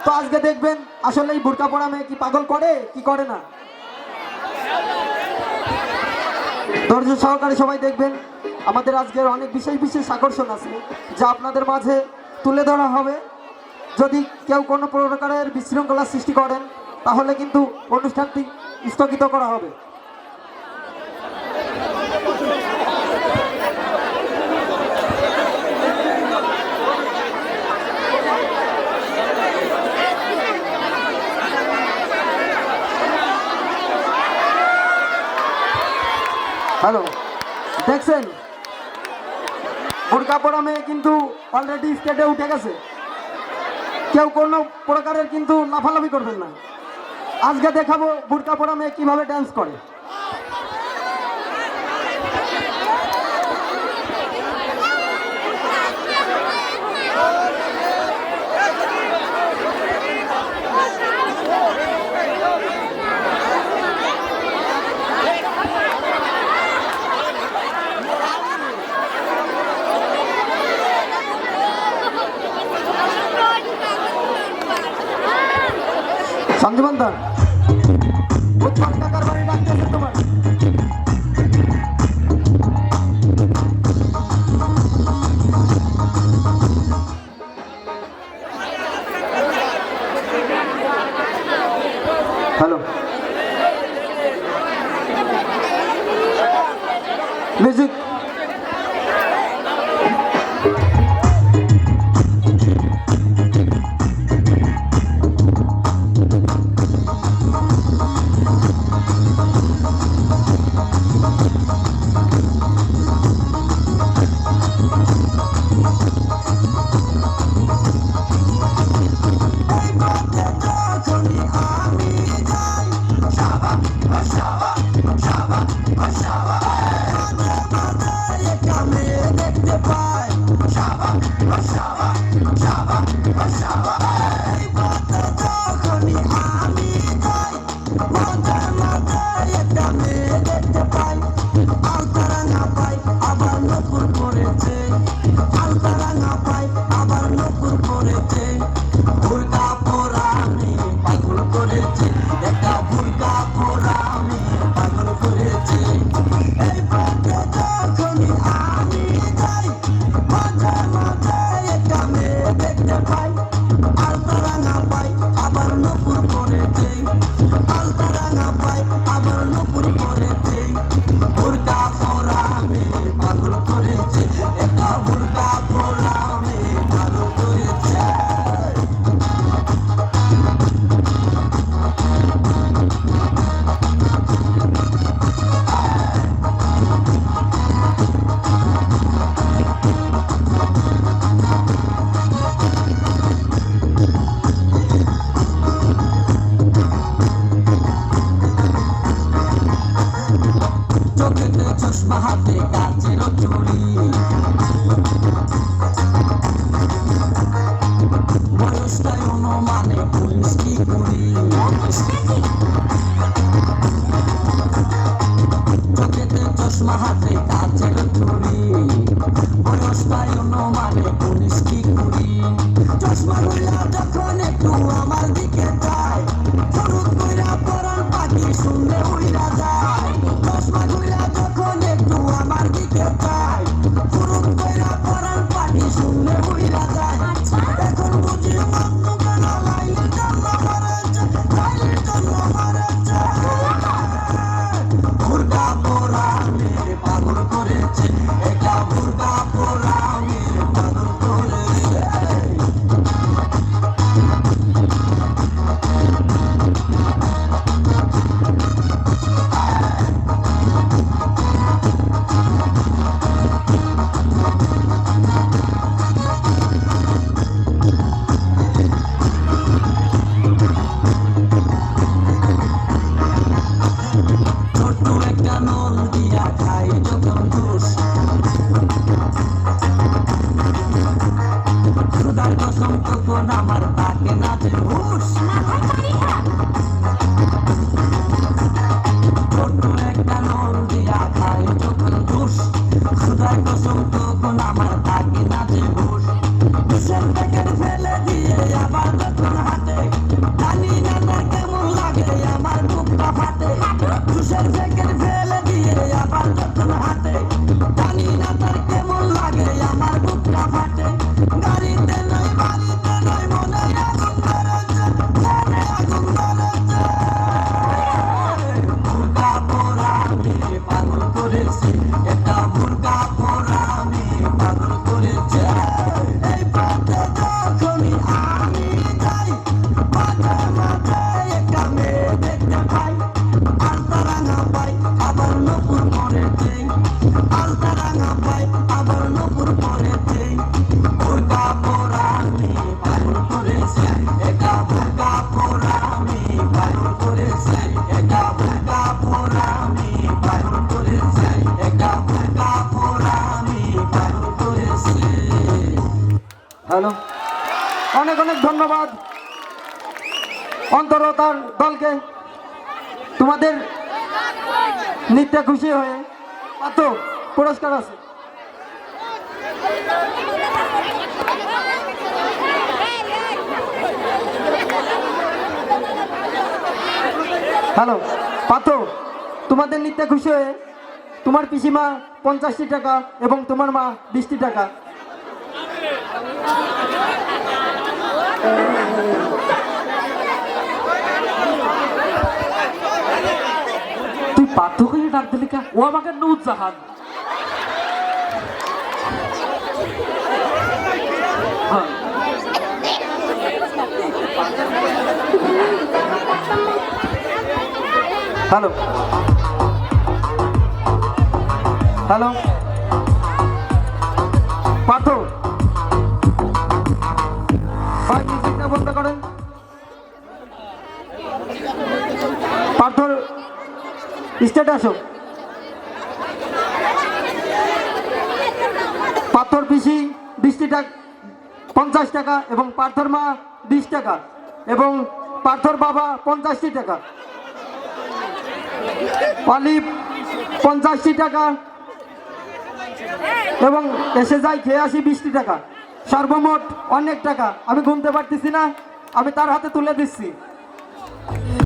তো আজকে দেখবেন আসলে এই বোরকা পরা মেয়ে কি পাগল করে কি করে না। ধৈর্য সহকারে সবাই দেখবেন। আমাদের আজকের অনেক বিশেষ বিশেষ আকর্ষণ আছে যা আপনাদের মাঝে তুলে ধরা হবে। যদি কেউ কোনো প্রকারের বিশৃঙ্খলা সৃষ্টি করেন তাহলে কিন্তু অনুষ্ঠানটি স্থগিত করা হবে। হ্যালো, দেখছেন বোরকা পরা মেয়ে কিন্তু অলরেডি স্টেজে উঠে গেছে। কেউ কোনো প্রকারের কিন্তু লাফালাফি করবেন না। আজকে দেখাবো বোরকা পরা মেয়ে কিভাবে ডান্স করে। সঞ্জীবন দা টাকার বাড়ি ডাকতেছে তোমার। Hello, music. ফেলে দিয়ে আবার যখন হাতে পুরুষের জ্যাকেট ফেলে দিয়ে আবার যখন হাতে জানি না তার কেমন লাগে আমার বুকটা ফাটে গাড়িতে নয় বাড়িতে নয় মনে আগুন ধরেছে মনে আগুন ধরেছে মুরগা পোড়া আমি পাগল করেছি এটা মুরগা পোড়া আমি পাগল করেছে এই পথে যখনই আমি যাই মাঝে মাঝে একটা মেয়ে দেখতে পাই আলতারাঙা পাই আবার নপুর পরেছে আলতারাঙা পাই আবার নপুর পরেছে মুরগা পোড়া আমি পাগল করেছি এটা মুরগা পোড়া আমি পাগল করেছি এটা মুরগা পোড়া আমি পাগল করেছি এটা মুরগা পোড়া আমি পাগল করেছি। হ্যালো, অনেক অনেক ধন্যবাদ অন্তর ও তার দলকে। তোমাদের নৃত্যে খুশি হয়ে এত পুরস্কার আছে। হ্যালো পাত্র, তোমাদের নৃত্যে খুশি হয়ে তোমার পিসিমা 50টি টাকা এবং তোমার মা 20টি টাকা। তুই পার্থক্য ডাক দিলি কা? ও আমাকে নূরজাহান। হ্যাঁ। হ্যালো হ্যালো পার্থ, ভাই মিউজিকটা বন্ধ করেন। পার্থর স্টেট আসো। পার্থর পিসি 20টি টাকা 50 টাকা এবং পার্থর মা 20 টাকা এবং পার্থর বাবা 50টি টাকা, অলিভ 50টি টাকা এবং এসে যাই খেয়ে আসি 20টি টাকা। সর্বমোট অনেক টাকা, আমি গুনতে পারতেছি না, আমি তার হাতে তুলে দিচ্ছি।